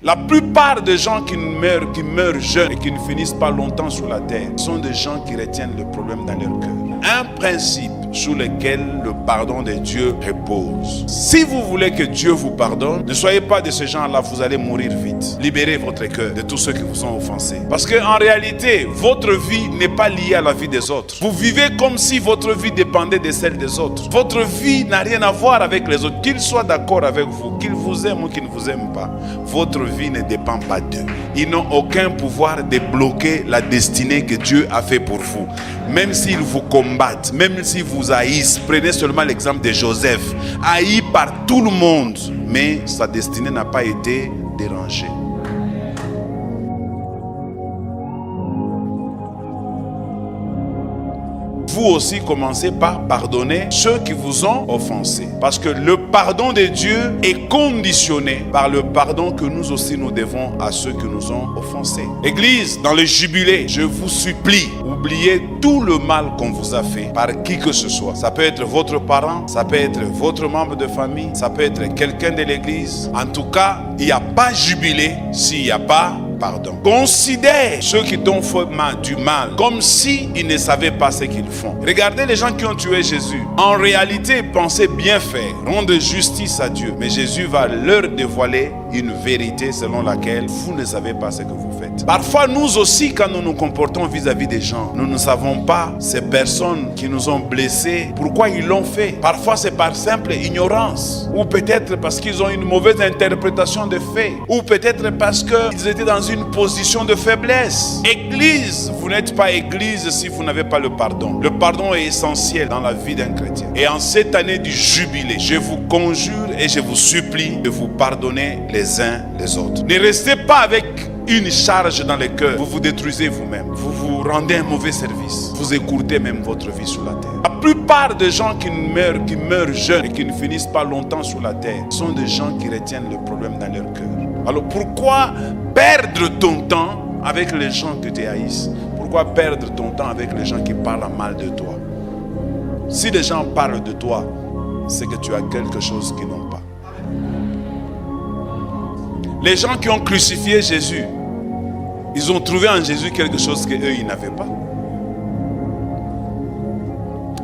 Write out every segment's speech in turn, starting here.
La plupart des gens qui meurent jeunes et qui ne finissent pas longtemps sur la terre sont des gens qui retiennent le problème dans leur cœur. Un principe sur lequel le pardon de Dieu repose. Si vous voulez que Dieu vous pardonne, ne soyez pas de ces gens-là, vous allez mourir vite. Libérez votre cœur de tous ceux qui vous ont offensés. Parce qu'en réalité, votre vie n'est pas liée à la vie des autres. Vous vivez comme si votre vie dépendait de celle des autres. Votre vie n'a rien à voir avec les autres. Qu'ils soient d'accord avec vous, qu'ils vous aiment ou qu'ils ne vous aiment pas, votre vie ne dépend pas d'eux. Ils n'ont aucun pouvoir de bloquer la destinée que Dieu a fait pour vous. Même s'ils vous combattent, même s'ils vous haïssent, prenez seulement l'exemple de Joseph, haï par tout le monde, mais sa destinée n'a pas été dérangée. Vous aussi commencez par pardonner ceux qui vous ont offensés. Parce que le pardon de Dieu est conditionné par le pardon que nous aussi nous devons à ceux qui nous ont offensés. Église, dans le jubilé, je vous supplie, oubliez tout le mal qu'on vous a fait par qui que ce soit. Ça peut être votre parent, ça peut être votre membre de famille, ça peut être quelqu'un de l'église. En tout cas, il n'y a pas jubilé s'il n'y a pas pardon. Considère ceux qui t'ont fait du mal comme s'ils ne savaient pas ce qu'ils font. Regardez les gens qui ont tué Jésus. En réalité, ils pensaient bien faire, rendre justice à Dieu. Mais Jésus va leur dévoiler une vérité selon laquelle vous ne savez pas ce que vous faites. Parfois, nous aussi, quand nous nous comportons vis-à-vis des gens, nous ne savons pas ces personnes qui nous ont blessés, pourquoi ils l'ont fait. Parfois, c'est par simple ignorance. Ou peut-être parce qu'ils ont une mauvaise interprétation des faits. Ou peut-être parce qu'ils étaient dans une position de faiblesse. Église, vous n'êtes pas église si vous n'avez pas le pardon. Le pardon est essentiel dans la vie d'un chrétien. Et en cette année du jubilé, je vous conjure et je vous supplie de vous pardonner les uns les autres. Ne restez pas avec une charge dans le cœur. Vous vous détruisez vous-même. Vous vous rendez un mauvais service. Vous écourtez même votre vie sur la terre. La plupart des gens qui meurent jeunes et qui ne finissent pas longtemps sur la terre sont des gens qui retiennent le problème dans leur cœur. Alors pourquoi perdre ton temps avec les gens qui te haïssent? Pourquoi perdre ton temps avec les gens qui parlent mal de toi? Si les gens parlent de toi, c'est que tu as quelque chose qu'ils n'ont pas. Les gens qui ont crucifié Jésus, ils ont trouvé en Jésus quelque chose qu'eux, ils n'avaient pas.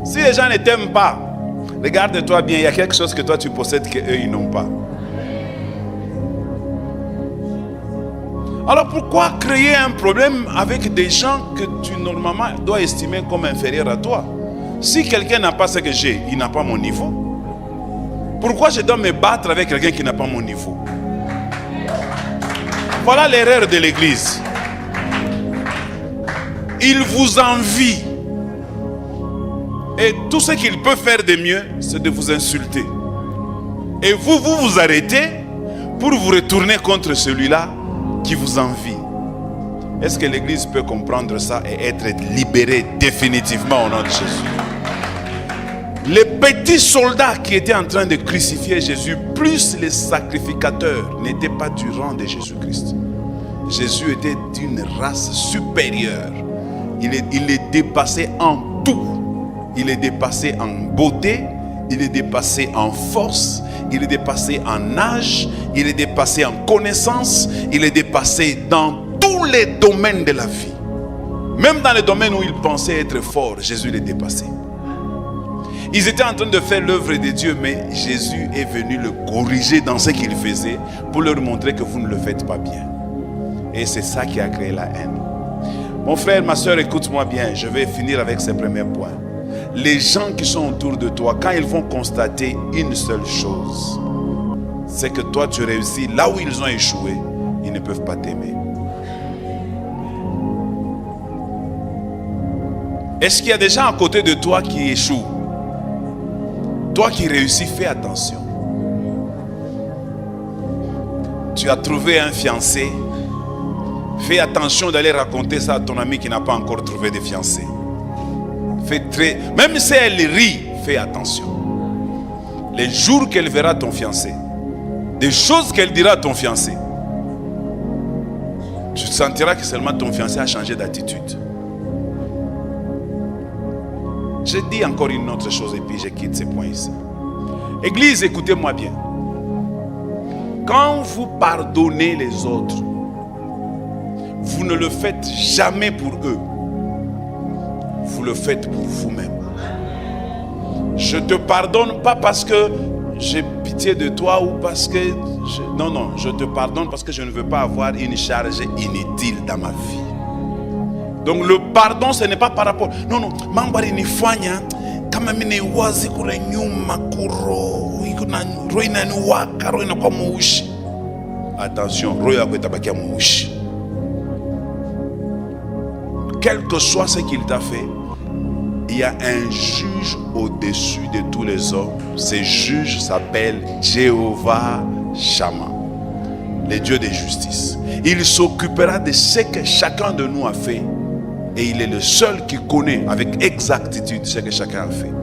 Si les gens ne t'aiment pas, regarde-toi bien, il y a quelque chose que toi tu possèdes qu'eux, ils n'ont pas. Alors pourquoi créer un problème avec des gens que tu normalement dois estimer comme inférieurs à toi? Si quelqu'un n'a pas ce que j'ai, il n'a pas mon niveau. Pourquoi je dois me battre avec quelqu'un qui n'a pas mon niveau? Voilà l'erreur de l'église. Il vous envie. Et tout ce qu'il peut faire de mieux, c'est de vous insulter. Et vous arrêtez pour vous retourner contre celui-là qui vous envie. Est-ce que l'église peut comprendre ça et être libérée définitivement au nom de Jésus? Les petits soldats qui étaient en train de crucifier Jésus, plus les sacrificateurs, n'étaient pas du rang de Jésus-Christ. Jésus était d'une race supérieure. Il est dépassé en tout. Il est dépassé en beauté, il est dépassé en force, il est dépassé en âge, il est dépassé en connaissance, il est dépassé dans tous les domaines de la vie. Même dans les domaines où il pensait être fort, Jésus l'est dépassé. Ils étaient en train de faire l'œuvre de Dieu, mais Jésus est venu le corriger dans ce qu'il faisait pour leur montrer que vous ne le faites pas bien. Et c'est ça qui a créé la haine. Mon frère, ma soeur, écoute-moi bien, je vais finir avec ces premiers points. Les gens qui sont autour de toi, quand ils vont constater une seule chose, c'est que toi tu réussis là où ils ont échoué, ils ne peuvent pas t'aimer. Est-ce qu'il y a des gens à côté de toi qui échouent? Toi qui réussis, fais attention. Tu as trouvé un fiancé, fais attention d'aller raconter ça à ton ami qui n'a pas encore trouvé de fiancé. Même si elle rit, fais attention. Les jours qu'elle verra ton fiancé, des choses qu'elle dira à ton fiancé, tu sentiras que seulement ton fiancé a changé d'attitude. Je dis encore une autre chose et puis je quitte ces points ici. Église, écoutez-moi bien. quand vous pardonnez les autres, vous ne le faites jamais pour eux. Vous le faites pour vous-même. Je te pardonne pas parce que j'ai pitié de toi ou parce que... Non, je te pardonne parce que je ne veux pas avoir une charge inutile dans ma vie. Donc le pardon, ce n'est pas par rapport... Non, mambari ni fanya kama mine wazi kule nyuma kuro roina ni waka roina kwa muushi. Attention, roya kwa tabakia muushi. Quel que soit ce qu'il t'a fait, il y a un juge au-dessus de tous les hommes. Ce juge s'appelle Jéhovah Shammah, le Dieu de justice. Il s'occupera de ce que chacun de nous a fait. Et il est le seul qui connaît avec exactitude ce que chacun a fait.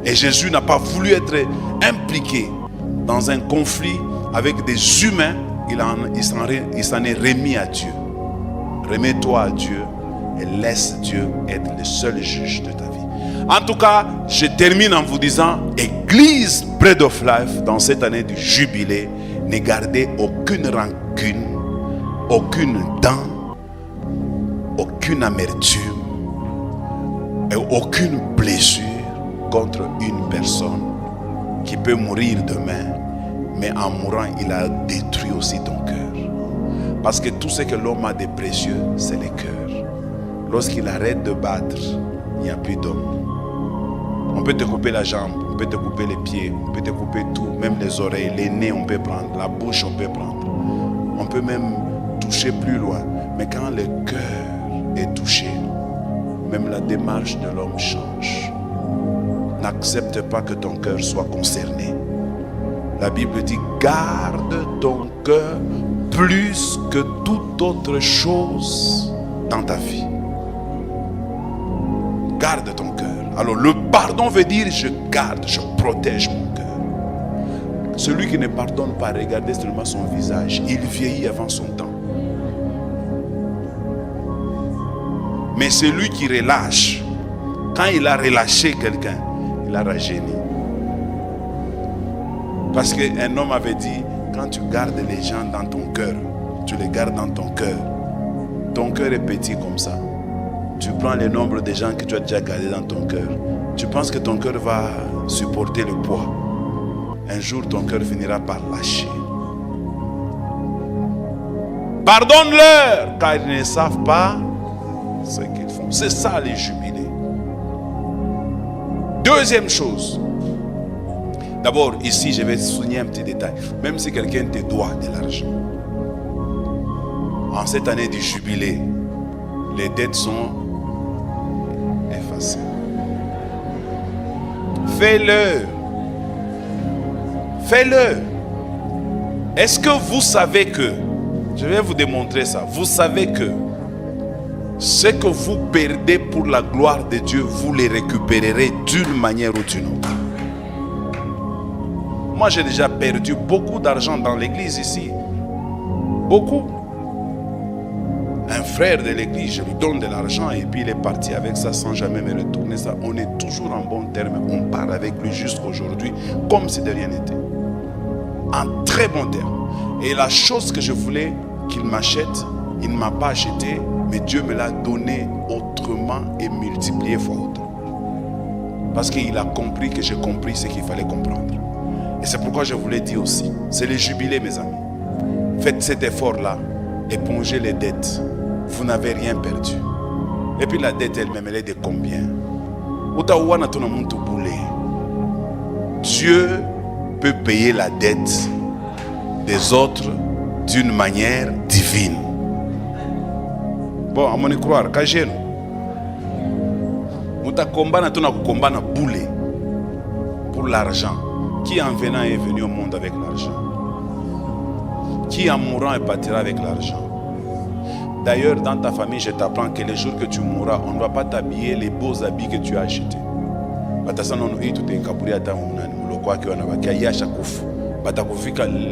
Et Jésus n'a pas voulu être impliqué dans un conflit avec des humains. Il s'en est remis à Dieu. Remets-toi à Dieu et laisse Dieu être le seul juge de ta vie. En tout cas, je termine en vous disant, Église Bread of Life, dans cette année du jubilé, ne gardez aucune rancune, aucune dent, aucune amertume et aucune blessure contre une personne qui peut mourir demain, mais en mourant, il a détruit aussi ton cœur. Parce que tout ce que l'homme a de précieux, c'est le cœur. Lorsqu'il arrête de battre, il n'y a plus d'homme. On peut te couper la jambe, on peut te couper les pieds, on peut te couper tout, même les oreilles, les nez on peut prendre, la bouche on peut prendre. On peut même toucher plus loin. Mais quand le cœur est touché, même la démarche de l'homme change. N'accepte pas que ton cœur soit concerné. La Bible dit, garde ton cœur plus que toute autre chose dans ta vie. Garde ton cœur. Alors le pardon veut dire je garde, je protège mon cœur. Celui qui ne pardonne pas, regardez seulement son visage. Il vieillit avant son temps. Mais celui qui relâche, quand il a relâché quelqu'un, il a rajeuni. Parce qu'un homme avait dit, quand tu gardes les gens dans ton cœur, tu les gardes dans ton cœur est petit comme ça. Tu prends le nombre de gens que tu as déjà gardés dans ton cœur. Tu penses que ton cœur va supporter le poids. Un jour, ton cœur finira par lâcher. Pardonne-leur, car ils ne savent pas ce qu'ils font. C'est ça les jubilés. Deuxième chose. D'abord, ici, je vais souligner un petit détail. Même si quelqu'un te doit de l'argent, en cette année du jubilé, les dettes sont effacées. Fais-le. Fais-le. Est-ce que vous savez que, je vais vous démontrer ça, vous savez que ce que vous perdez pour la gloire de Dieu, vous les récupérerez d'une manière ou d'une autre. Moi, j'ai déjà perdu beaucoup d'argent dans l'église ici. Beaucoup. Un frère de l'église, je lui donne de l'argent et puis il est parti avec ça sans jamais me retourner ça. On est toujours en bon terme. On parle avec lui jusqu'aujourd'hui comme si de rien n'était. En très bon terme. Et la chose que je voulais qu'il m'achète, il ne m'a pas acheté, mais Dieu me l'a donné autrement et multiplié fois autant. Parce qu'il a compris que j'ai compris ce qu'il fallait comprendre. Et c'est pourquoi je vous l'ai dit aussi. C'est le jubilé, mes amis. Faites cet effort-là. Épongez les dettes. Vous n'avez rien perdu. Et puis la dette elle-même, elle est de combien? Dieu peut payer la dette des autres d'une manière divine. Bon, à mon y croire, kajeno. Mouta combat na tona combat na boule pour l'argent. Qui en venant est venu au monde avec l'argent? Qui en mourant partira avec l'argent? D'ailleurs, dans ta famille, je t'apprends que les jours que tu mourras, on ne va pas t'habiller les beaux habits que tu as achetés.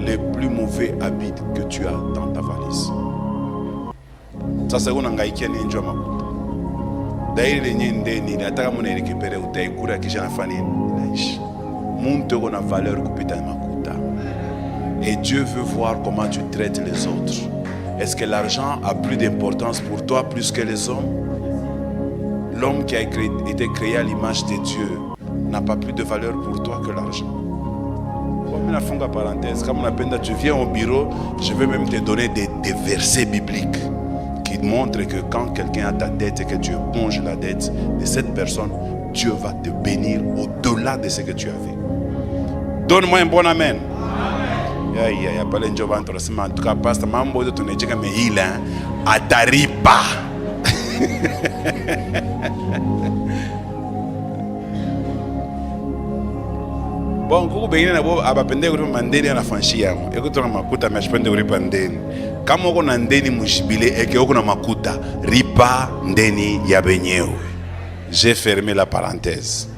Les plus mauvais habits que tu as dans ta valise. Ça, c'est un gaïki ni njoma makuta. D'ailleurs, les nyende ni ataka mona récupérer utaikura kisha nafani inaishi. Muntu uko na valeur kupita makuta. Et Dieu veut voir comment tu traites les autres. Est-ce que l'argent a plus d'importance pour toi plus que les hommes? L'homme qui a été créé à l'image de Dieu n'a pas plus de valeur pour toi que l'argent. Comme une fongue à parenthèse, comme on appelle, tu viens au bureau, je vais même te donner des versets bibliques qui montrent que quand quelqu'un a ta dette et que tu éponges la dette de cette personne, Dieu va te bénir au-delà de ce que tu avais. Donne-moi un bon amen. Il y a pas les gens en tout cas, pasteur, mambo de ton éducation, mais il a ataripa. Bon, vous avez appris à mandeni na fanchia. Écoute, on makuta mais je peux te répondre. Comme on a ndeni mushibile et que on a makuta ripa ndeni ya benyeo. J'ai fermé la parenthèse.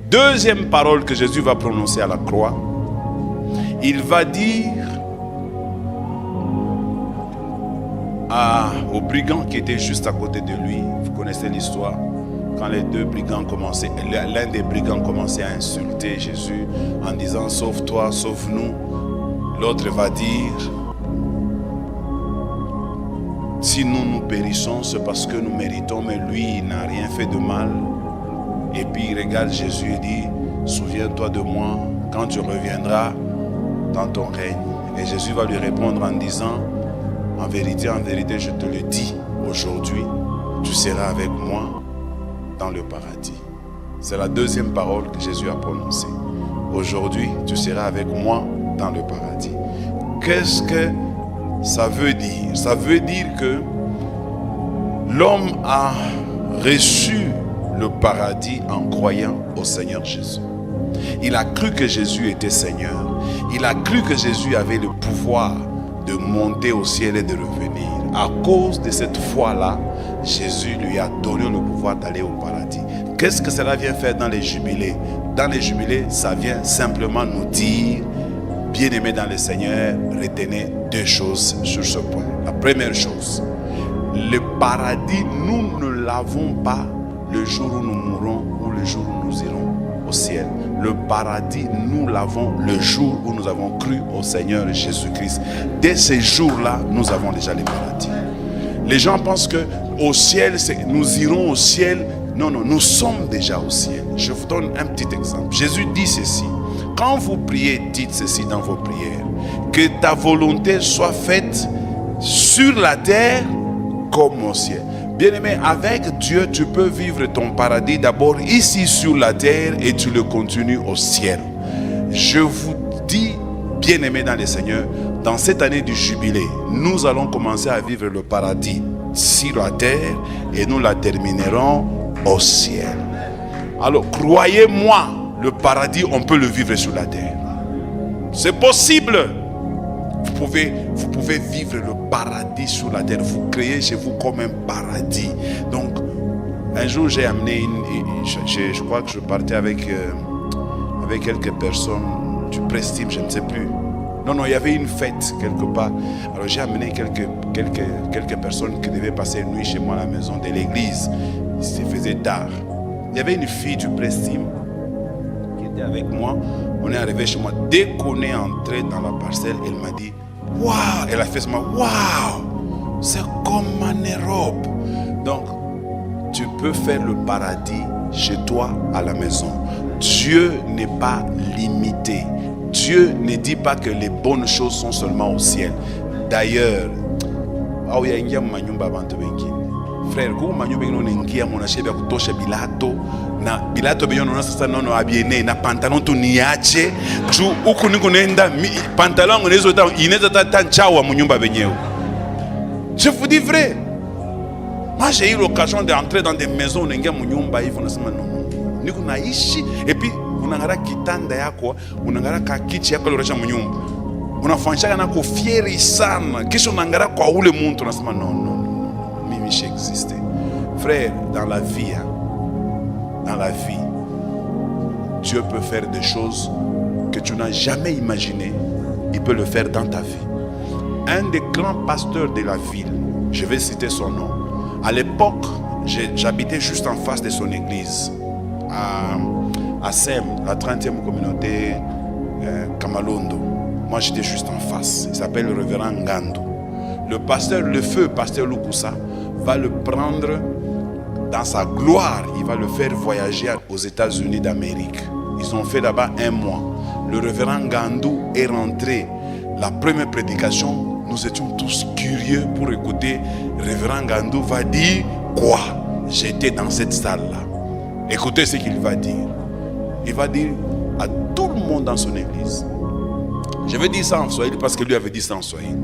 Deuxième parole que Jésus va prononcer à la croix. Il va dire aux brigands qui étaient juste à côté de lui, vous connaissez l'histoire, quand les deux brigands commençaient, l'un des brigands commençait à insulter Jésus en disant sauve-toi, sauve-nous. L'autre va dire si nous périssons, c'est parce que nous méritons, mais lui, il n'a rien fait de mal. Et puis il regarde Jésus et dit souviens-toi de moi quand tu reviendras dans ton règne. Et Jésus va lui répondre en disant en vérité, je te le dis, aujourd'hui, tu seras avec moi dans le paradis. C'est la deuxième parole que Jésus a prononcée. Aujourd'hui, tu seras avec moi dans le paradis. Qu'est-ce que ça veut dire? Ça veut dire que l'homme a reçu le paradis en croyant au Seigneur Jésus. Il a cru que Jésus était Seigneur. Il a cru que Jésus avait le pouvoir de monter au ciel et de revenir. À cause de cette foi-là, Jésus lui a donné le pouvoir d'aller au paradis. Qu'est-ce que cela vient faire dans les jubilés? Dans les jubilés, ça vient simplement nous dire, bien-aimés dans le Seigneur, retenez deux choses sur ce point. La première chose, le paradis, nous ne l'avons pas le jour où nous mourrons ou le jour où nous irons au ciel. Le paradis, nous l'avons le jour où nous avons cru au Seigneur Jésus-Christ. Dès ce jour-là, nous avons déjà le paradis. Les gens pensent que au ciel, nous irons au ciel. Non, nous sommes déjà au ciel. Je vous donne un petit exemple. Jésus dit ceci. Quand vous priez, dites ceci dans vos prières. Que ta volonté soit faite sur la terre comme au ciel. Bien-aimé, avec Dieu, tu peux vivre ton paradis d'abord ici sur la terre et tu le continues au ciel. Je vous dis, bien-aimé dans le Seigneur, dans cette année du jubilé, nous allons commencer à vivre le paradis sur la terre et nous la terminerons au ciel. Alors, croyez-moi, le paradis, on peut le vivre sur la terre. C'est possible. Vous pouvez vivre le paradis sur la terre. Vous créez chez vous comme un paradis. Donc, un jour, j'ai amené je crois que je partais avec quelques personnes du Prestime, je ne sais plus. Non, il y avait une fête quelque part. Alors, j'ai amené quelques personnes qui devaient passer une nuit chez moi à la maison de l'église. Il se faisait tard. Il y avait une fille du Prestime qui était avec moi. On est arrivé chez moi. Dès qu'on est entré dans la parcelle, elle m'a dit waouh, elle a fait ce mot, waouh, c'est comme en Europe. Donc, tu peux faire le paradis chez toi à la maison. Dieu n'est pas limité. Dieu ne dit pas que les bonnes choses sont seulement au ciel. D'ailleurs, frère, na bilato benyo na sasa nono abiene na pantalon tu niache tu huku niko nenda pantalon unezo ta ineza ta nchawa munyumba benyewe. Je vous dis vrai. Moi j'ai eu l'occasion d'entrer dans des maisons n'engia munyumba hivyo nasema non. Niko naishi et puis unangara kitanda yako, unangara ka kiti yako lorasha munyumba. Unafanyisha na kufieri sana. Kisha unangara kwa ule muntu nasema non. Mimi j'existe. Frère, dans la vie Dieu peut faire des choses que tu n'as jamais imaginées. Il peut le faire dans ta vie. Un des grands pasteurs de la ville, je vais citer son nom. À l'époque, j'habitais juste en face de son église, à Sem, la 30e communauté Kamalondo. Moi, j'étais juste en face. Il s'appelle le révérend Ngandou. Le pasteur, le feu pasteur Lukusa, va le prendre dans sa gloire. Il va le faire voyager aux États-Unis d'Amérique. Ils ont fait là-bas 1 mois. Le révérend Ngandou est rentré. La première prédication, nous étions tous curieux pour écouter. Le révérend Ngandou va dire quoi? J'étais dans cette salle-là. Écoutez ce qu'il va dire. Il va dire à tout le monde dans son église. Je vais dire ça en Swahili parce que lui avait dit ça en Swahili.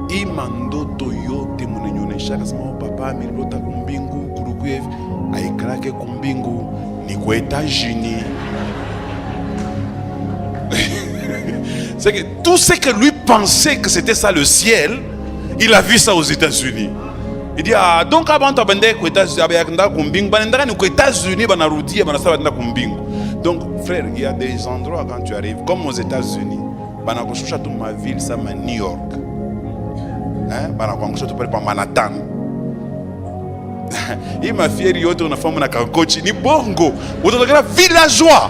Imando toyo temunenyo shakasma papa milota kumbingu kurukuev aikrake kumbingu ni kwa États-Unis. C'est que tout ce que lui pensait que c'était ça le ciel, il a vu ça aux États-Unis. Il dit donc avant de venir aux États-Unis, donc frère, il y a des endroits quand tu arrives, comme aux États-Unis, ma ville, ça c'est New York, Manhattan. Il m'a fait rire une femme na kankochi ni bongo, utatakana villageois.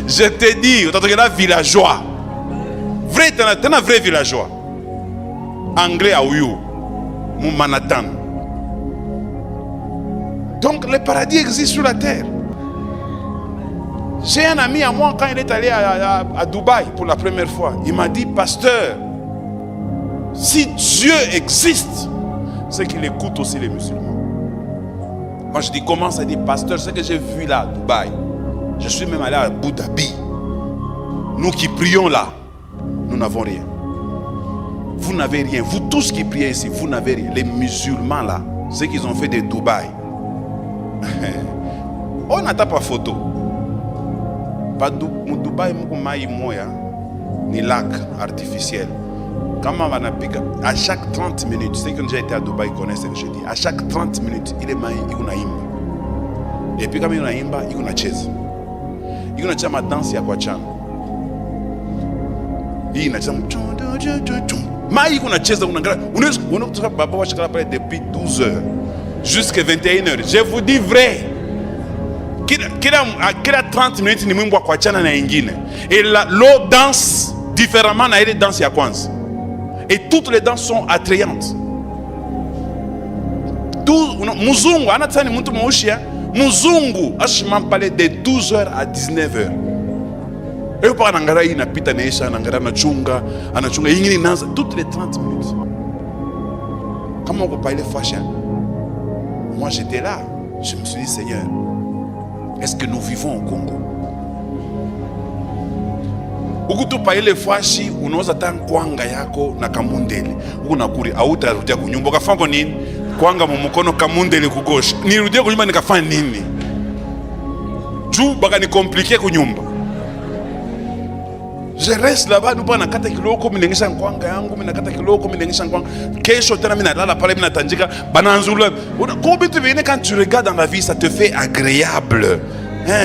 Je te dis, utatakana villageois. Vrai, t'es un vrai villageois. Anglais à Oyo, mon Manhattan. Donc le paradis existe sur la terre. J'ai un ami à moi quand il est allé à Dubaï pour la première fois. Il m'a dit, pasteur, si Dieu existe, c'est qu'il écoute aussi les musulmans. Moi je dis, comment ça dit, pasteur, ce que j'ai vu là à Dubaï, je suis même allé à Abu Dhabi. Nous qui prions là, nous n'avons rien. Vous n'avez rien. Vous tous qui priez ici, vous n'avez rien. Les musulmans là, ce qu'ils ont fait de Dubaï. On n'attend pas photo. Pas Dubaï, ni lac artificiel. Comment on a piqué à chaque 30 minutes, ceux qui ont déjà été à Dubaï connaissent ce que je dis. À chaque 30 minutes, il est maï, il y a une imba. Et puis quand il y a une imba, il y a une chaise. Il y a une danse à Kwachana. Il y a une maï, il y a une chaise. Depuis 12 heures jusqu'à 21 heures. Je vous dis vrai. Kila 30 minutes ni mwimbo kwa chana na ingine. Et l'eau danse différemment na ile danse ya kwanza. Et toutes les danses sont attrayantes. Muzungu anatsani mtu mweusi, muzungu ashimam parler de 12h à 19h. Et on parle d'angara ina pita neisha angara anachunga ingine nanza toutes les 30 minutes. Comment on peut parler fashion? Moi j'étais là, je me suis dit, Seigneur, est-ce que nous vivons au Congo? Ukutu paile fashi unaweza tan kwanga yako na kamundele. Unakuri auta rudia kunyumba kafanya nini? Kwanga mumukono kamundele kugosha. Nirudie kunyumba nikafanya nini? Juu baka ni compliqué kunyumba. Je reste là-bas, nous pas nakata kiloko minengisha kwanga yangu, minakata kiloko minengisha kwanga. Kesho tena mimi nalala pale mimi natanjika bananzula. Quand tu regardes dans la vie, ça te fait agréable.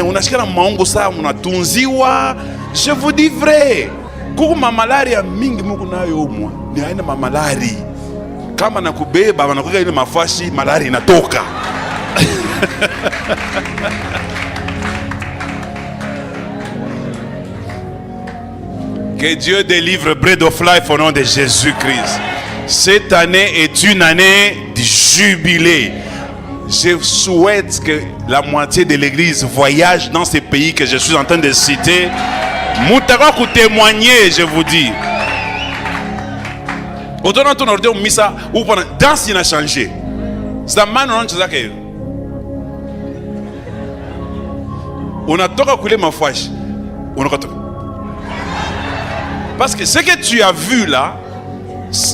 Unashikana maongo saa unatunziwa. Je vous dis vrai. Kuku mamalaria mingi Mungu nayo umwa. Ni haina mamalari. Kama nakubeba wanakuweka ile mafashi, malari inatoka. Que Dieu délivre Bread of Life au nom de Jésus-Christ. Cette année est une année de jubilé. Je souhaite que la moitié de l'église voyage dans ces pays que je suis en train de citer. Moutara pour témoigner, je vous dis. Autour de ton ordre, misa ou pendant danse il a changé. Zaman on a que on a toka couler ma fâche. On a parce que ce que tu as vu là,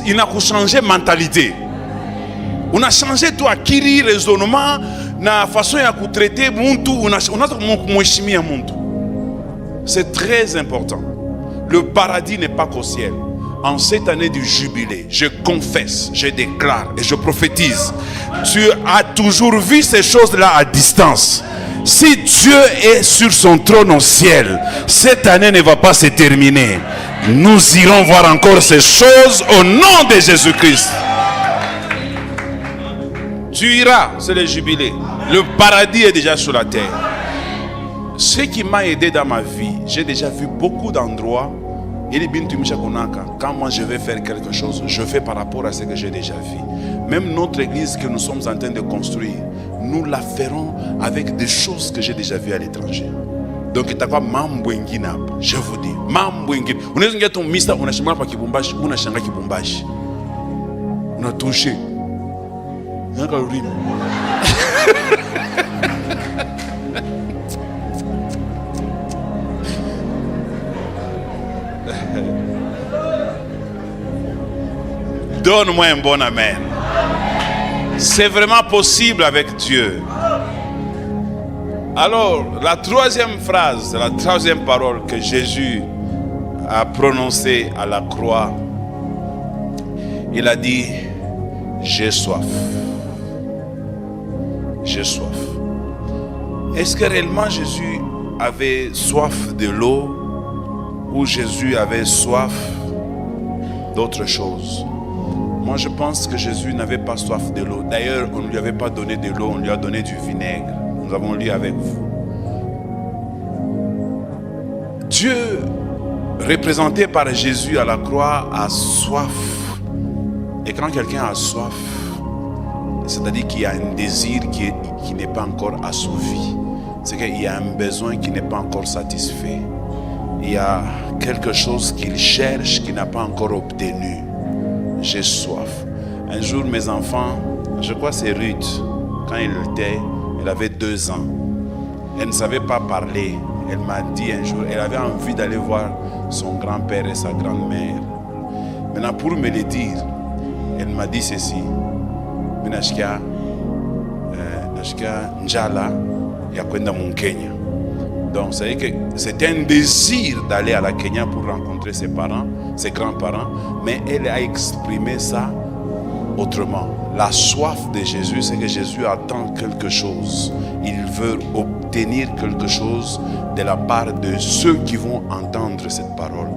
il n'a pas changé mentalité. On a changé tout akiri raisonnement na façon ya traiter muntu, on a mheshimia muntu. C'est très important. Le paradis n'est pas qu'au ciel. En cette année du jubilé, je confesse, je déclare et je prophétise. Tu as toujours vu ces choses-là à distance. Si Dieu est sur son trône au ciel, cette année ne va pas se terminer. Nous irons voir encore ces choses au nom de Jésus-Christ. Tu iras, c'est le jubilé. Le paradis est déjà sur la terre. Ce qui m'a aidé dans ma vie, j'ai déjà vu beaucoup d'endroits. Quand moi je vais faire quelque chose, je fais par rapport à ce que j'ai déjà vu. Même notre église que nous sommes en train de construire, nous la ferons avec des choses que j'ai déjà vues à l'étranger. Donc il y a quoi Mambwengina, je vous dis, Mambwengina. On est un ton mista, on a changé par Kibumbashi, on a changé Kibumbashi. On a touché. On a caloré. Donne-moi un bon amen. C'est vraiment possible avec Dieu. Alors, la troisième phrase, la troisième parole que Jésus a prononcée à la croix, il a dit, j'ai soif. J'ai soif. Est-ce que réellement Jésus avait soif de l'eau ou Jésus avait soif d'autre chose? Moi, je pense que Jésus n'avait pas soif de l'eau. D'ailleurs, on ne lui avait pas donné de l'eau, on lui a donné du vinaigre. Nous avons lu avec vous. Dieu, représenté par Jésus à la croix, a soif. Et quand quelqu'un a soif, c'est-à-dire qu'il y a un désir qui n'est pas encore assouvi. C'est qu'il y a un besoin qui n'est pas encore satisfait. Il y a quelque chose qu'il cherche qui n'a pas encore obtenu. J'ai soif. Un jour, mes enfants, je crois que c'est Ruth, quand elle avait 2 ans, elle ne savait pas parler. Elle m'a dit un jour, elle avait envie d'aller voir son grand-père et sa grand-mère. Maintenant, pour me le dire, elle m'a dit ceci. Nashka Njala Yakwenda mon Kenya. Donc, c'est que c'était un désir d'aller à la Kenya pour rencontrer ses parents, ses grands-parents, mais elle a exprimé ça autrement. La soif de Jésus, c'est que Jésus attend quelque chose. Il veut obtenir quelque chose de la part de ceux qui vont entendre cette parole.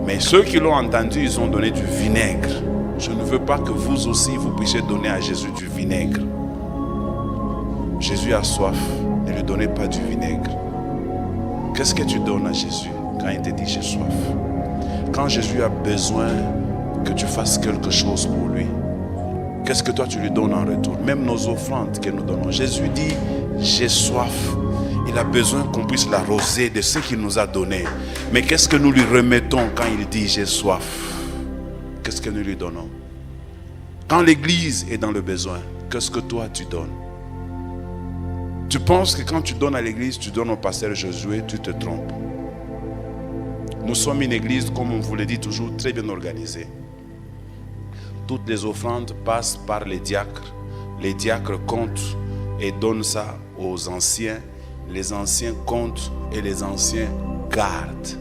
Mais ceux qui l'ont entendu, ils ont donné du vinaigre. Je ne veux pas que vous aussi, vous puissiez donner à Jésus du vinaigre. Jésus a soif, ne lui donnez pas du vinaigre. Qu'est-ce que tu donnes à Jésus quand il te dit j'ai soif? Quand Jésus a besoin que tu fasses quelque chose pour lui, qu'est-ce que toi tu lui donnes en retour? Même nos offrandes que nous donnons. Jésus dit j'ai soif. Il a besoin qu'on puisse l'arroser de ce qu'il nous a donné. Mais qu'est-ce que nous lui remettons quand il dit j'ai soif? Qu'est-ce que nous lui donnons? Quand l'église est dans le besoin, qu'est-ce que toi tu donnes? Tu penses que quand tu donnes à l'église, tu donnes au pasteur Josué, tu te trompes. Nous sommes une église, comme on vous le dit toujours, très bien organisée. Toutes les offrandes passent par les diacres. Les diacres comptent et donnent ça aux anciens. Les anciens comptent et les anciens gardent.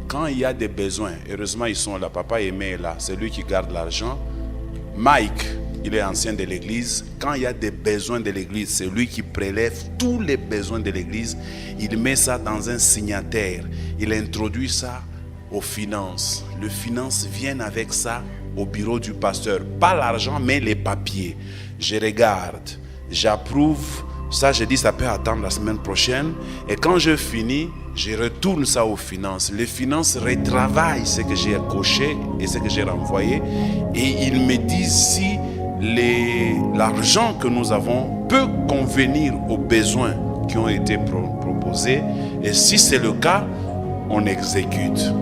Quand il y a des besoins, heureusement ils sont là, papa Aimé est là, c'est lui qui garde l'argent. Mike, il est ancien de l'église. Quand il y a des besoins de l'église, c'est lui qui prélève tous les besoins de l'église. Il met ça dans un signataire. Il introduit ça aux finances. Les finances viennent avec ça au bureau du pasteur. Pas l'argent, mais les papiers. Je regarde, j'approuve. Ça, je dis, ça peut attendre la semaine prochaine. Et quand je finis, je retourne ça aux finances. Les finances retravaillent ce que j'ai coché et ce que j'ai renvoyé. Et ils me disent si l'argent que nous avons peut convenir aux besoins qui ont été proposés. Et si c'est le cas, on exécute.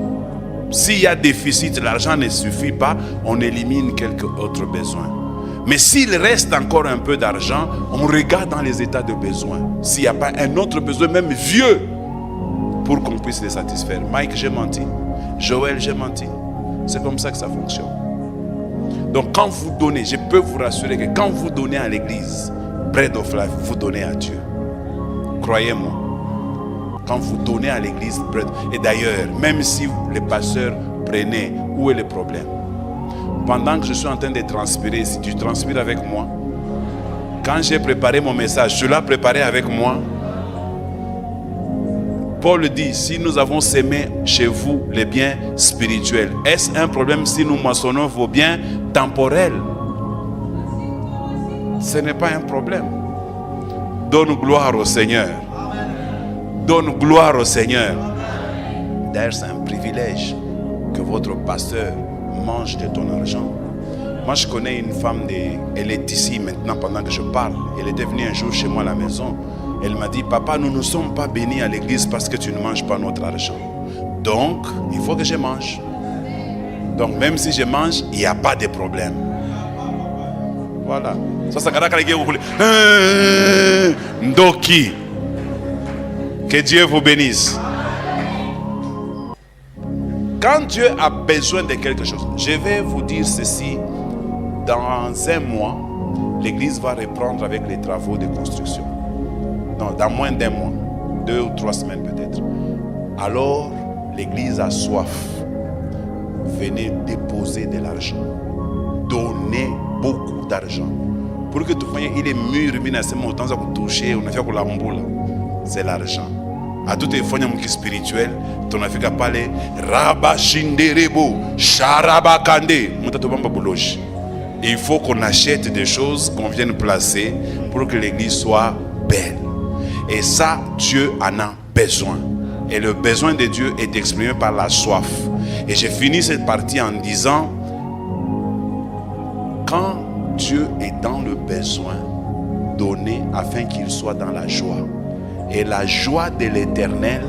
S'il y a déficit, l'argent ne suffit pas, on élimine quelques autres besoins. Mais s'il reste encore un peu d'argent, on regarde dans les états de besoin. S'il n'y a pas un autre besoin, même vieux, pour qu'on puisse les satisfaire. Mike, j'ai menti. Joël, j'ai menti. C'est comme ça que ça fonctionne. Donc quand vous donnez, je peux vous rassurer que quand vous donnez à l'église, Bread of Life, vous donnez à Dieu. Croyez-moi. Quand vous donnez à l'église, et d'ailleurs, même si les pasteurs prenaient, où est le problème? Pendant que je suis en train de transpirer, si tu transpires avec moi, quand j'ai préparé mon message, tu l'as préparé avec moi. Paul dit, si nous avons sémé chez vous les biens spirituels, est-ce un problème si nous moissonnons vos biens temporels? Ce n'est pas un problème. Donne gloire au Seigneur. Donne gloire au Seigneur. D'ailleurs, c'est un privilège que votre pasteur mange de ton argent. Moi, je connais une femme, elle est ici maintenant pendant que je parle. Elle était venue un jour chez moi à la maison. Elle m'a dit, papa, nous ne sommes pas bénis à l'église parce que tu ne manges pas notre argent. Donc, il faut que je mange. Donc, même si je mange, il n'y a pas de problème. Voilà. Ça, c'est Ndoki. Que Dieu vous bénisse. Quand Dieu a besoin de quelque chose, je vais vous dire ceci. Dans un mois, l'église va reprendre avec les travaux de construction. Non, dans moins d'un mois, 2 ou 3 semaines peut-être. Alors, l'église a soif. Venez déposer de l'argent. Donnez beaucoup d'argent. Pour que tu voyez, il est mûr, il a touché, on a fait pour la mboula. C'est l'argent. À tout est spirituel, ton a fait qu'à parler Rabashinderebo, Sharabakande, Mutatobamba Bouloche. Il faut qu'on achète des choses qu'on vienne placer pour que l'église soit belle. Et ça, Dieu en a besoin. Et le besoin de Dieu est exprimé par la soif. Et j'ai fini cette partie en disant, quand Dieu est dans le besoin, donnez afin qu'il soit dans la joie. Et la joie de l'Éternel,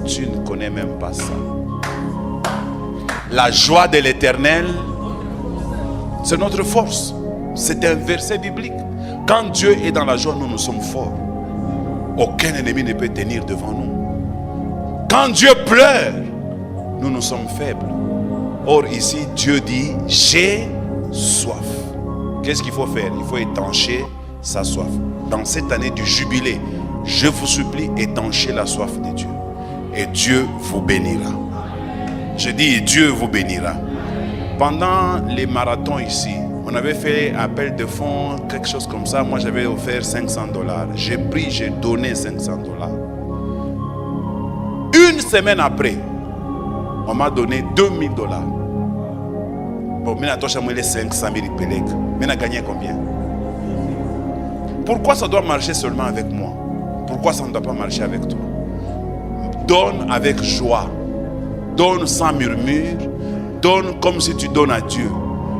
tu ne connais même pas ça. La joie de l'Éternel, c'est notre force. C'est un verset biblique. Quand Dieu est dans la joie, nous sommes forts. Aucun ennemi ne peut tenir devant nous. Quand Dieu pleure, nous sommes faibles. Or ici, Dieu dit, j'ai soif. Qu'est-ce qu'il faut faire? Il faut étancher sa soif. Dans cette année du jubilé, je vous supplie, étanchez la soif de Dieu. Et Dieu vous bénira. Je dis, Dieu vous bénira. Pendant les marathons ici, on avait fait appel de fonds, quelque chose comme ça. Moi, j'avais offert $500. J'ai pris, j'ai donné $500. Une semaine après, on m'a donné $2000. Bon, maintenant, j'ai les 500 000 pelek. Mais on a gagné combien? Pourquoi ça doit marcher seulement avec moi? Pourquoi ça ne doit pas marcher avec toi? Donne avec joie. Donne sans murmure. Donne comme si tu donnes à Dieu.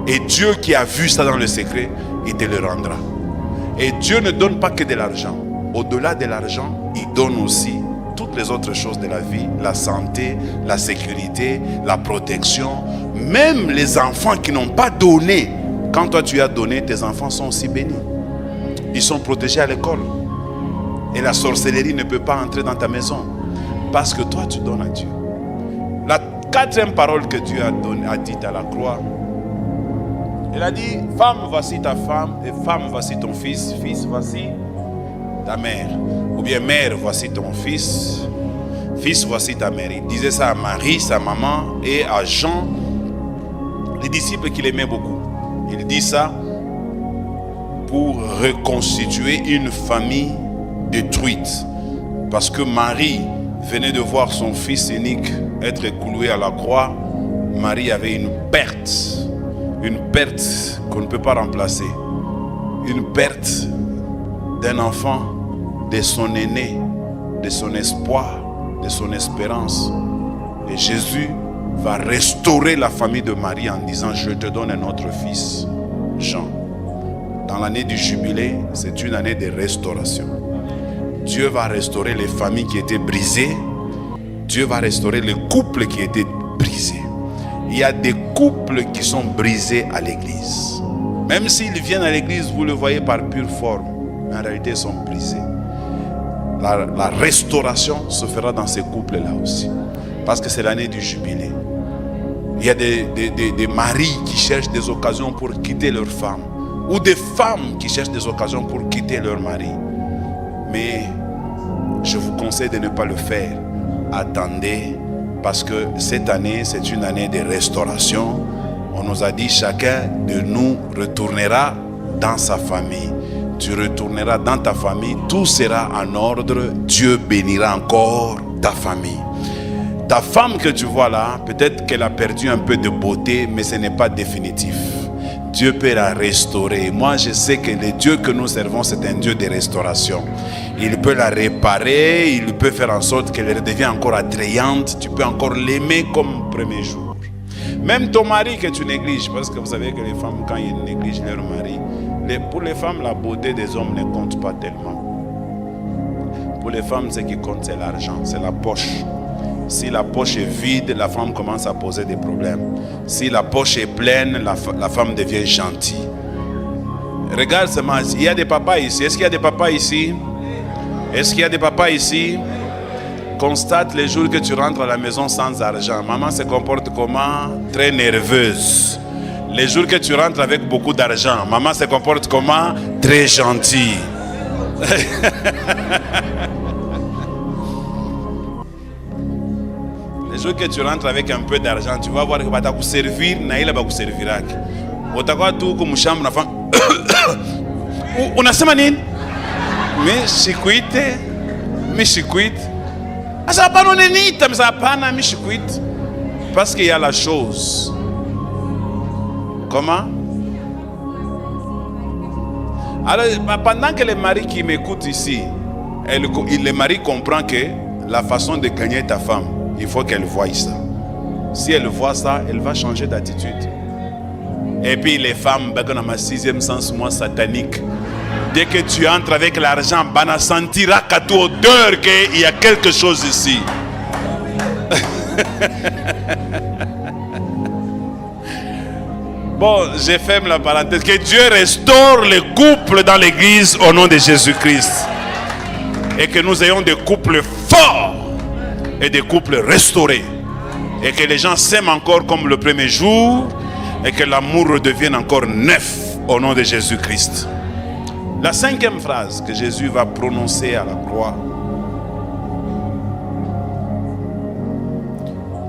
Et Dieu qui a vu ça dans le secret, il te le rendra. Et Dieu ne donne pas que de l'argent. Au-delà de l'argent, il donne aussi toutes les autres choses de la vie. La santé, la sécurité, la protection. Même les enfants qui n'ont pas donné. Quand toi tu as donné, tes enfants sont aussi bénis. Ils sont protégés à l'école. Et la sorcellerie ne peut pas entrer dans ta maison. Parce que toi tu donnes à Dieu. La 4e parole que Dieu a dite à la croix, il a dit, femme, voici ta femme, et femme, voici ton fils, fils, voici ta mère. Ou bien mère, voici ton fils, fils, voici ta mère. Il disait ça à Marie, sa maman, et à Jean, les disciples qu'il aimait beaucoup. Il dit ça pour reconstituer une famille détruite. Parce que Marie venait de voir son fils unique être cloué à la croix. Marie avait une perte qu'on ne peut pas remplacer. Une perte d'un enfant, de son aîné, de son espoir, de son espérance. Et Jésus va restaurer la famille de Marie en disant, je te donne un autre fils, Jean. Dans l'année du jubilé, c'est une année de restauration. Dieu va restaurer les familles qui étaient brisées. Dieu va restaurer les couples qui étaient brisés. Il y a des couples qui sont brisés à l'église. Même s'ils viennent à l'église, vous le voyez par pure forme. En réalité, ils sont brisés. La restauration se fera dans ces couples-là aussi. Parce que c'est l'année du jubilé. Il y a des maris qui cherchent des occasions pour quitter leur femme. Ou des femmes qui cherchent des occasions pour quitter leur mari. Mais je vous conseille de ne pas le faire. Attendez, parce que cette année, c'est une année de restauration. On nous a dit, chacun de nous retournera dans sa famille. Tu retourneras dans ta famille, tout sera en ordre. Dieu bénira encore ta famille. Ta femme que tu vois là, peut-être qu'elle a perdu un peu de beauté, mais ce n'est pas définitif. Dieu peut la restaurer. Moi, je sais que le Dieu que nous servons, c'est un Dieu de restauration. il peut la réparer, il peut faire en sorte qu'elle redevienne encore attrayante, tu peux encore l'aimer comme premier jour. Même ton mari que tu négliges, parce que vous savez que les femmes, quand ils négligent leur mari, pour les femmes, la beauté des hommes ne compte pas tellement. Pour les femmes, ce qui compte, c'est l'argent, c'est la poche. Si la poche est vide, la femme commence à poser des problèmes. Si la poche est pleine, la femme devient gentille. Regarde seulement, il y a des papas ici. Est-ce qu'il y a des papas ici? Est-ce qu'il y a des papas ici? Constate les jours que tu rentres à la maison sans argent. Maman se comporte comment? Très nerveuse. Les jours que tu rentres avec beaucoup d'argent, maman se comporte comment? Très gentille. Les jours que tu rentres avec un peu d'argent, tu vas voir que va te servir, naïla va te servir. Otakwa tu comme chambre na femme. Unasema nini? Mishikuite. Asa pas non nenita, mais ça pas na mishikuite. Parce qu'il y a la chose. Comment? Alors, pendant que les maris qui m'écoutent ici, le mari comprend que la façon de gagner ta femme, il faut qu'elle voie ça. Si elle voit ça, elle va changer d'attitude. Et puis les femmes, dans ma sixième sens, moi satanique, dès que tu entres avec l'argent, on sentira qu'à toute odeur qu'il y a quelque chose ici. Bon, je ferme la parenthèse. Que Dieu restaure les couples dans l'église au nom de Jésus-Christ. Et que nous ayons des couples forts et des couples restaurés. Et que les gens s'aiment encore comme le premier jour. Et que l'amour redevienne encore neuf au nom de Jésus-Christ. La cinquième phrase que Jésus va prononcer à la croix.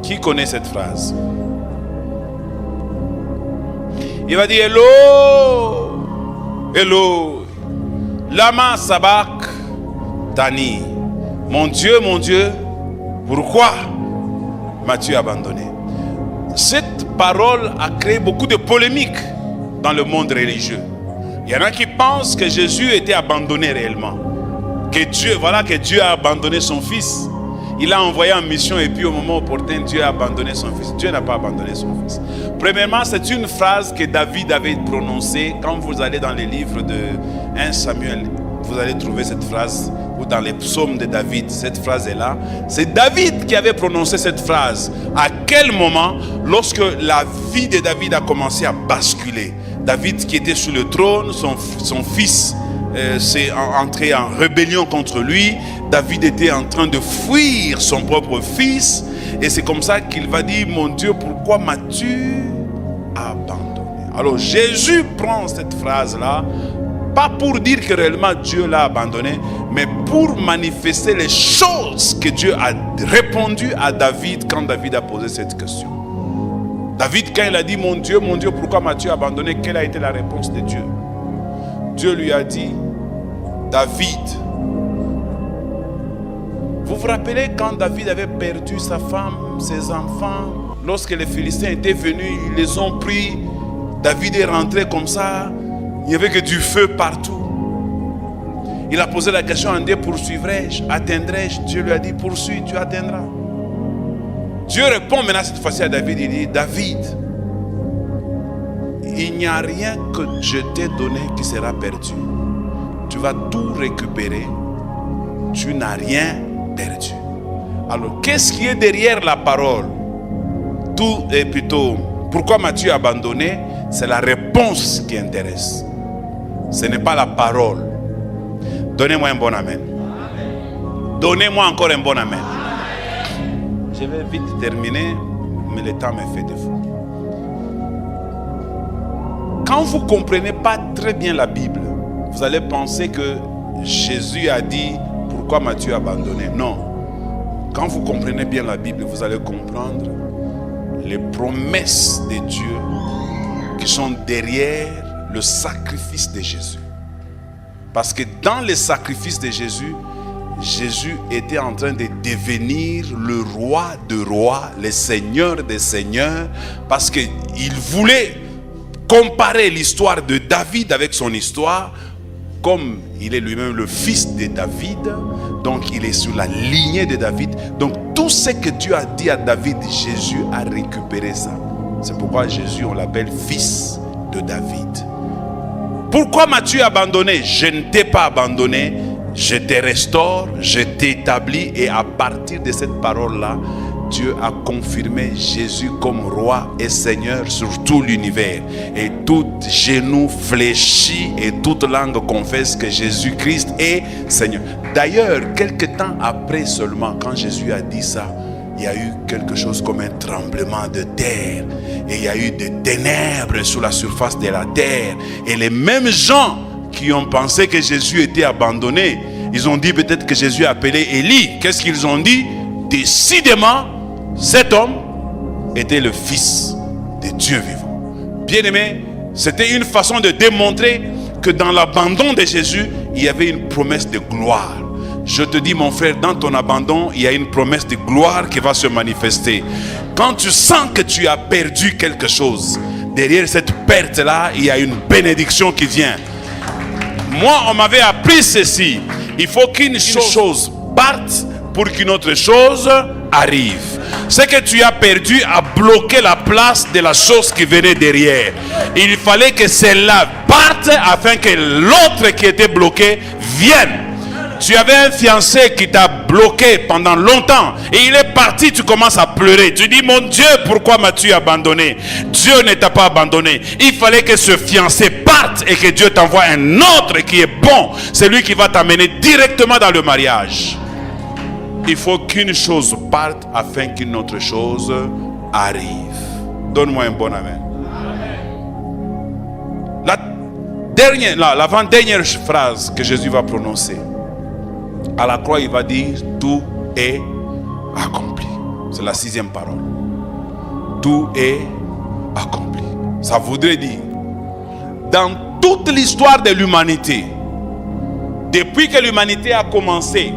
Qui connaît cette phrase? Il va dire Hello, Hello, lama sabak tani. Mon Dieu, pourquoi m'as-tu abandonné? Cette parole a créé beaucoup de polémiques dans le monde religieux. Il y en a qui pensent que Jésus était abandonné réellement. Que Dieu a abandonné son fils. Il a envoyé en mission et puis au moment opportun, Dieu a abandonné son fils. Dieu n'a pas abandonné son fils. Premièrement, c'est une phrase que David avait prononcée. Quand vous allez dans les livres de 1 Samuel, vous allez trouver cette phrase, ou dans les psaumes de David, cette phrase est là. C'est David qui avait prononcé cette phrase. À quel moment? Lorsque la vie de David a commencé à basculer. David qui était sur le trône, son fils s'est entré en rébellion contre lui. David était en train de fuir son propre fils. Et c'est comme ça qu'il va dire, mon Dieu, pourquoi m'as-tu abandonné? Alors Jésus prend cette phrase-là, pas pour dire que réellement Dieu l'a abandonné, mais pour manifester les choses que Dieu a répondu à David quand David a posé cette question. David, quand il a dit, mon Dieu, pourquoi m'as-tu abandonné? Quelle a été la réponse de Dieu? Dieu lui a dit, David, vous vous rappelez quand David avait perdu sa femme, ses enfants, lorsque les Philistins étaient venus, ils les ont pris, David est rentré comme ça, il n'y avait que du feu partout. Il a posé la question, en Dieu, poursuivrai-je, atteindrai-je? Dieu lui a dit, poursuis, tu atteindras. Dieu répond maintenant cette fois-ci à David, il dit, David, il n'y a rien que je t'ai donné qui sera perdu. Tu vas tout récupérer. Tu n'as rien perdu. Alors, qu'est-ce qui est derrière la parole? Tout est plutôt, pourquoi m'as-tu abandonné? C'est la réponse qui intéresse. Ce n'est pas la parole. Donnez-moi un bon amen. Donnez-moi encore un bon amen. Je vais vite terminer, mais le temps me fait défaut. Quand vous ne comprenez pas très bien la Bible, vous allez penser que Jésus a dit, pourquoi m'as-tu abandonné? Non. Quand vous comprenez bien la Bible, vous allez comprendre les promesses de Dieu qui sont derrière le sacrifice de Jésus. Parce que dans le sacrifice de Jésus, Jésus était en train de devenir le roi de rois, le seigneur des seigneurs, parce qu'il voulait comparer l'histoire de David avec son histoire comme il est lui-même le fils de David, donc il est sur la lignée de David. Donc tout ce que Dieu a dit à David, Jésus a récupéré ça. C'est pourquoi Jésus, on l'appelle fils de David. Pourquoi m'as-tu abandonné? Je ne t'ai pas abandonné. Je te restaure, je t'établis. Et à partir de cette parole-là, Dieu a confirmé Jésus comme roi et seigneur sur tout l'univers. Et tout genou fléchit et toute langue confesse que Jésus-Christ est Seigneur. D'ailleurs, quelques temps après seulement, quand Jésus a dit ça, il y a eu quelque chose comme un tremblement de terre. Et il y a eu des ténèbres sur la surface de la terre. Et les mêmes gens qui ont pensé que Jésus était abandonné, ils ont dit peut-être que Jésus a appelé Élie. Qu'est-ce qu'ils ont dit? Décidément, cet homme était le fils de Dieu vivant. Bien-aimé, c'était une façon de démontrer que dans l'abandon de Jésus, il y avait une promesse de gloire. Je te dis, mon frère, dans ton abandon, il y a une promesse de gloire qui va se manifester. Quand tu sens que tu as perdu quelque chose, derrière cette perte-là, il y a une bénédiction qui vient. Moi, on m'avait appris ceci. Il faut qu'une chose parte pour qu'une autre chose arrive. Ce que tu as perdu a bloqué la place de la chose qui venait derrière. Il fallait que celle-là parte afin que l'autre qui était bloqué vienne. Tu avais un fiancé qui t'a bloqué pendant longtemps et il est parti, tu commences à pleurer. Tu dis, mon Dieu, pourquoi m'as-tu abandonné? Dieu ne t'a pas abandonné. Il fallait que ce fiancé parte et que Dieu t'envoie un autre qui est bon. C'est lui qui va t'amener directement dans le mariage. Il faut qu'une chose parte afin qu'une autre chose arrive. Donne-moi un bon amen. L'avant-dernière phrase que Jésus va prononcer. À la croix, il va dire, tout est accompli. C'est la 6e parole. Tout est accompli. Ça voudrait dire, dans toute l'histoire de l'humanité, depuis que l'humanité a commencé,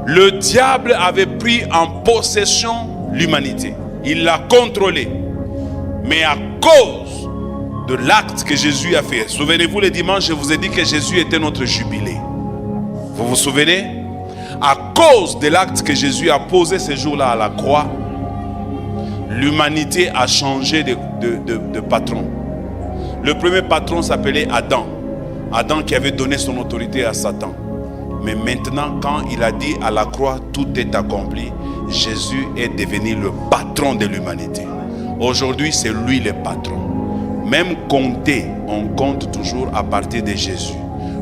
le diable avait pris en possession l'humanité. Il l'a contrôlée. Mais à cause de l'acte que Jésus a fait, souvenez-vous, le dimanche, je vous ai dit que Jésus était notre jubilé. Vous vous souvenez? À cause de l'acte que Jésus a posé ce jour-là à la croix, l'humanité a changé de patron. Le premier patron s'appelait Adam. Adam qui avait donné son autorité à Satan. Mais maintenant, quand il a dit à la croix, tout est accompli, Jésus est devenu le patron de l'humanité. Aujourd'hui, c'est lui le patron. Même compter, on compte toujours à partir de Jésus.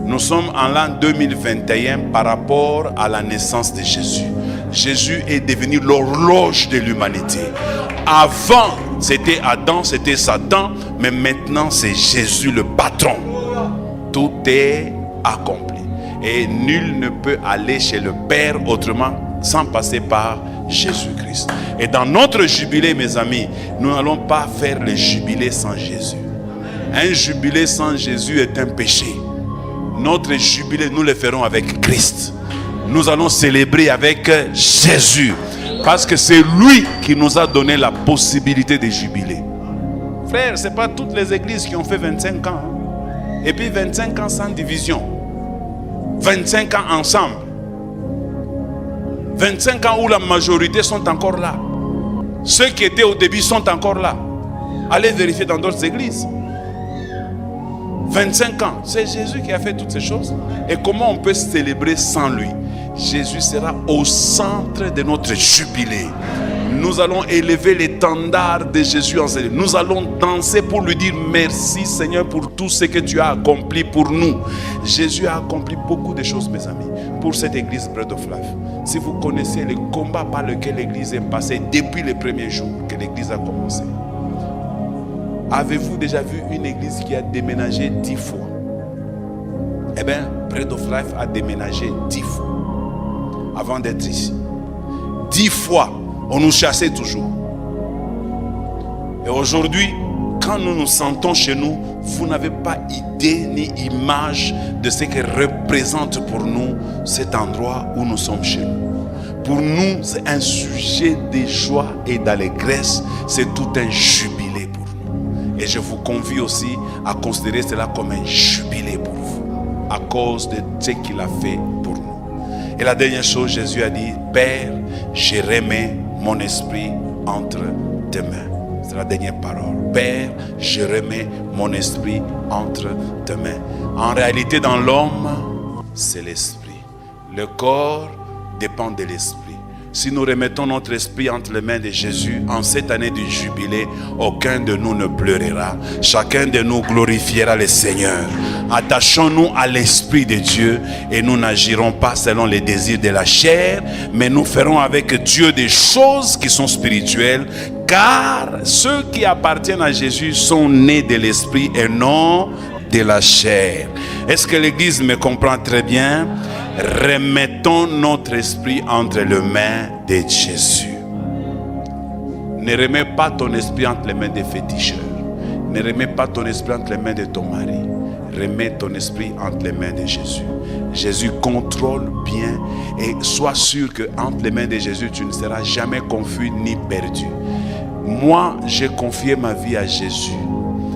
Nous sommes en l'an 2021 par rapport à la naissance de Jésus. Jésus est devenu l'horloge de l'humanité. Avant, c'était Adam, c'était Satan, mais maintenant, c'est Jésus le patron. Tout est accompli. Et nul ne peut aller chez le Père autrement sans passer par Jésus-Christ. Et dans notre jubilé, mes amis, nous n'allons pas faire le jubilé sans Jésus. Un jubilé sans Jésus est un péché. Notre jubilé, nous le ferons avec Christ. Nous allons célébrer avec Jésus. Parce que c'est lui qui nous a donné la possibilité de jubiler. Frère, ce n'est pas toutes les églises qui ont fait 25 ans. Et puis 25 ans sans division. 25 ans ensemble. 25 ans où la majorité sont encore là. Ceux qui étaient au début sont encore là. Allez vérifier dans d'autres églises. 25 ans, c'est Jésus qui a fait toutes ces choses. Et comment on peut célébrer sans lui? Jésus sera au centre de notre jubilé. Nous allons élever l'étendard de Jésus en célébration. Nous allons danser pour lui dire merci Seigneur pour tout ce que tu as accompli pour nous. Jésus a accompli beaucoup de choses, mes amis, pour cette église Bread of Life. Si vous connaissez le combat par lequel l'église est passée depuis les premiers jours que l'église a commencé. Avez-vous déjà vu une église qui a déménagé 10 fois? Eh bien, Bread of Life a déménagé 10 fois avant d'être ici. 10 fois, on nous chassait toujours. Et aujourd'hui, quand nous nous sentons chez nous, vous n'avez pas idée ni image de ce que représente pour nous cet endroit où nous sommes chez nous. Pour nous, c'est un sujet de joie et d'allégresse. C'est tout un jubilé pour nous. Et je vous convie aussi à considérer cela comme un jubilé pour vous. à cause de ce qu'il a fait pour nous. Et la dernière chose, Jésus a dit, Père, je remets mon esprit entre tes mains. C'est la dernière parole. Père, je remets mon esprit entre tes mains. En réalité, dans l'homme, c'est l'esprit. Le corps dépend de l'esprit. Si nous remettons notre esprit entre les mains de Jésus, en cette année du jubilé, aucun de nous ne pleurera. Chacun de nous glorifiera le Seigneur. Attachons-nous à l'Esprit de Dieu et nous n'agirons pas selon les désirs de la chair, mais nous ferons avec Dieu des choses qui sont spirituelles, car ceux qui appartiennent à Jésus sont nés de l'Esprit et non de la chair. Est-ce que l'Église me comprend très bien? Remettons notre esprit entre les mains de Jésus. Ne remets pas ton esprit entre les mains des féticheurs. Ne remets pas ton esprit entre les mains de ton mari. Remets ton esprit entre les mains de Jésus. Jésus contrôle bien et sois sûr que entre les mains de Jésus, tu ne seras jamais confus ni perdu. Moi, j'ai confié ma vie à Jésus.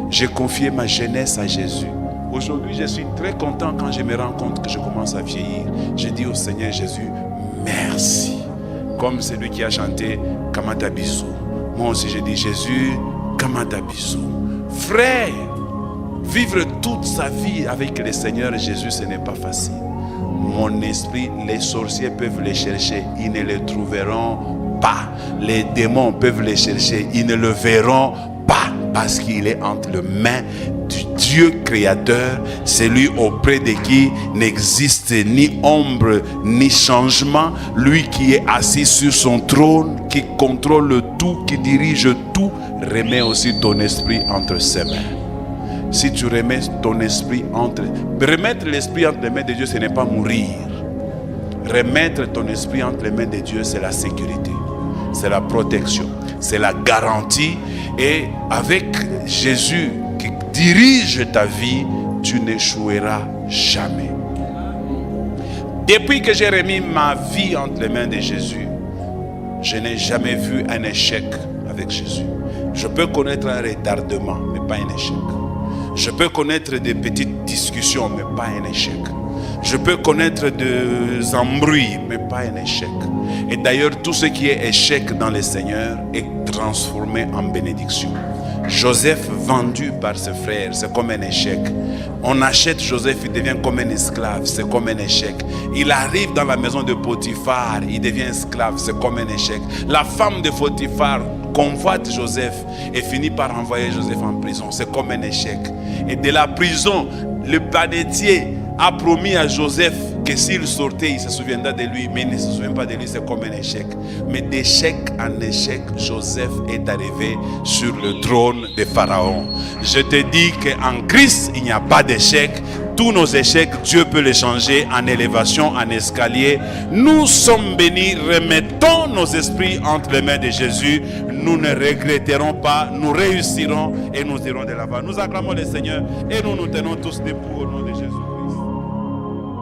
J'ai confié ma jeunesse à Jésus. Aujourd'hui, je suis très content quand je me rends compte que je commence à vieillir. Je dis au Seigneur Jésus, merci. Comme celui qui a chanté Kamata Bisou. Moi aussi, je dis Jésus, Kamata Bisou. Frère, vivre toute sa vie avec le Seigneur Jésus, ce n'est pas facile. Mon esprit, les sorciers peuvent les chercher, ils ne les trouveront pas. Les démons peuvent les chercher, ils ne le verront pas. Parce qu'il est entre les mains du Dieu créateur, celui auprès de qui n'existe ni ombre ni changement, lui qui est assis sur son trône, qui contrôle tout, qui dirige tout. Remets aussi ton esprit entre ses mains. Si tu remets ton esprit entre... Remettre l'esprit entre les mains de Dieu, ce n'est pas mourir. Remettre ton esprit entre les mains de Dieu, c'est la sécurité, c'est la protection, c'est la garantie. Et avec Jésus qui dirige ta vie, tu n'échoueras jamais. Depuis que j'ai remis ma vie entre les mains de Jésus, je n'ai jamais vu un échec avec Jésus. Je peux connaître un retardement, mais pas un échec. Je peux connaître des petites discussions, mais pas un échec. Je peux connaître des embrouilles, mais pas un échec. Et d'ailleurs, tout ce qui est échec dans le Seigneur est transformé en bénédiction. Joseph vendu par ses frères, c'est comme un échec. On achète Joseph, il devient comme un esclave, c'est comme un échec. Il arrive dans la maison de Potiphar, il devient esclave, c'est comme un échec. La femme de Potiphar convoite Joseph et finit par envoyer Joseph en prison, c'est comme un échec. Et de la prison, le panetier a promis à Joseph que s'il sortait, il se souviendra de lui, mais il ne se souvient pas de lui, c'est comme un échec. Mais d'échec en échec, Joseph est arrivé sur le trône de Pharaon. Je te dis qu'en Christ, il n'y a pas d'échec. Tous nos échecs, Dieu peut les changer en élévation, en escalier. Nous sommes bénis, remettons nos esprits entre les mains de Jésus. Nous ne regretterons pas, nous réussirons et nous irons de l'avant. Nous acclamons le Seigneur et nous nous tenons tous debout au nom de Jésus.